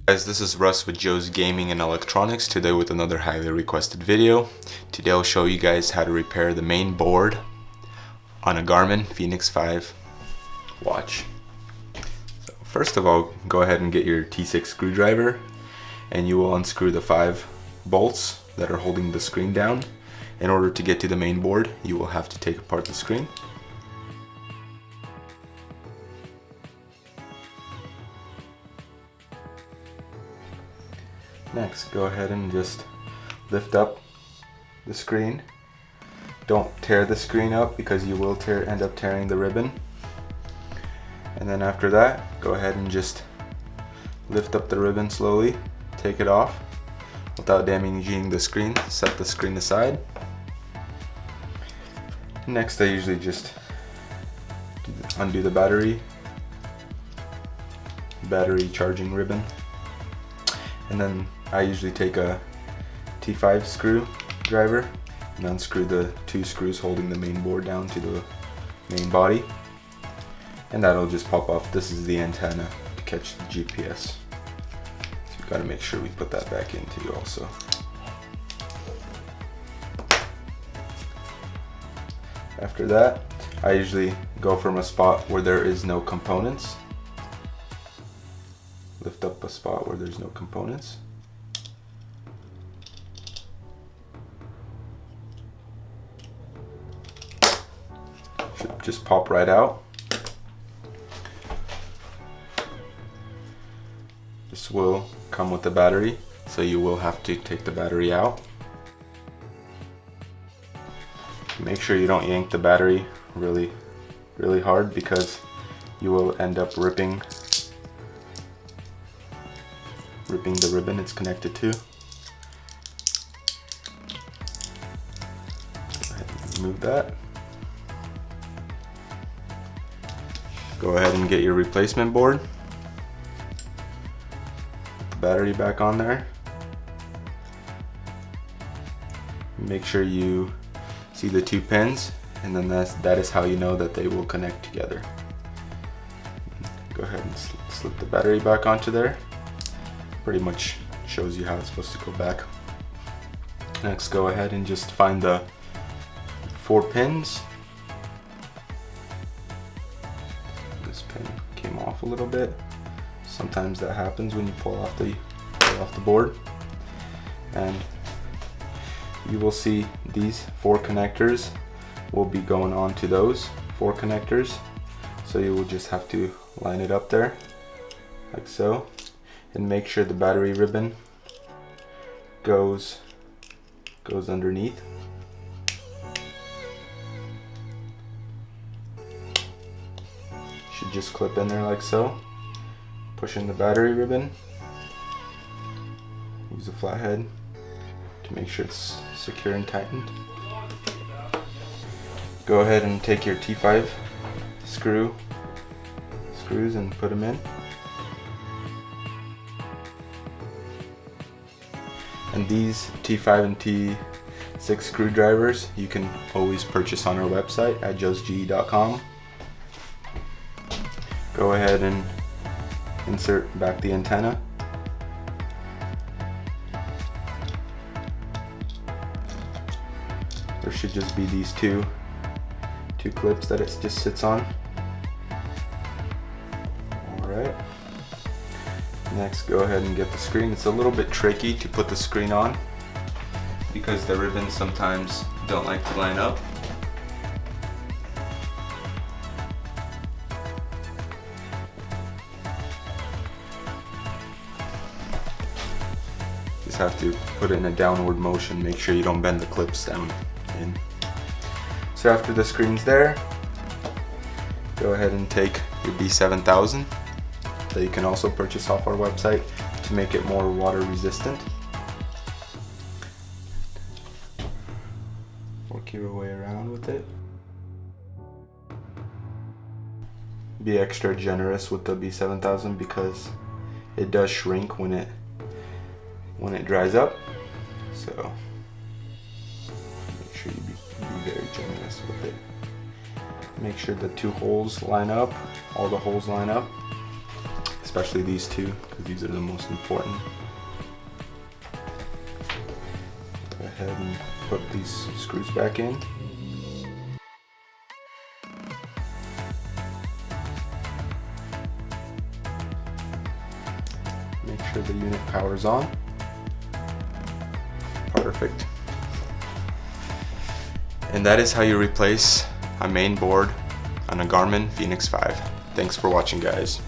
Guys, this is Russ with Joe's Gaming and Electronics, today with another highly requested video. Today I'll show you guys how to repair the main board on a Garmin Fenix 5 watch. So first of all, go ahead and get your T6 screwdriver and you will unscrew the 5 bolts that are holding the screen down. In order to get to the main board, you will have to take apart the screen. Next, go ahead and just lift up the screen. Don't tear the screen up because you will end up tearing the ribbon. And then after that, go ahead and just lift up the ribbon slowly, take it off without damaging the screen. Set the screen aside. Next, I usually just undo the battery charging ribbon. And then I usually take a T5 screwdriver and unscrew the 2 screws holding the main board down to the main body. And that'll just pop off. This is the antenna to catch the GPS. So we've got to make sure we put that back in too also. After that, I usually go from a spot where there is no components. Lift up a spot where there's no components. Should just pop right out. This will come with the battery, so you will have to take the battery out. Make sure you don't yank the battery really hard because you will end up ripping the ribbon it's connected to. Go ahead and remove that. Go ahead and get your replacement board. Put the battery back on there. Make sure you see the 2 pins, and then that is how you know that they will connect together. Go ahead and slip the battery back onto there. Pretty much shows you how it's supposed to go back. Next, go ahead and just find the 4 pins. This pin came off a little bit. Sometimes that happens when you pull off the board. And you will see these 4 connectors will be going on to those 4 connectors. So you will just have to line it up there, like so. And make sure the battery ribbon goes underneath. Should just clip in there like so. Push in the battery ribbon. Use a flathead to make sure it's secure and tightened. Go ahead and take your T5 screws and put them in. And these T5 and T6 screwdrivers you can always purchase on our website at JoesGE.com. Go ahead and insert back the antenna. There should just be these two clips that it just sits on. Alright. Next, go ahead and get the screen. It's a little bit tricky to put the screen on because the ribbons sometimes don't like to line up. Just have to put it in a downward motion, make sure you don't bend the clips down in. So after the screen's there, go ahead and take your B7000 that you can also purchase off our website to make it more water resistant. Work your way around with it. Be extra generous with the B7000 because it does shrink when it dries up. So make sure you be very generous with it. Make sure the 2 holes line up, all the holes line up. especially these two, because these are the most important. Go ahead and put these screws back in. Make sure the unit powers on. Perfect. And that is how you replace a main board on a Garmin Fenix 5. Thanks for watching, guys.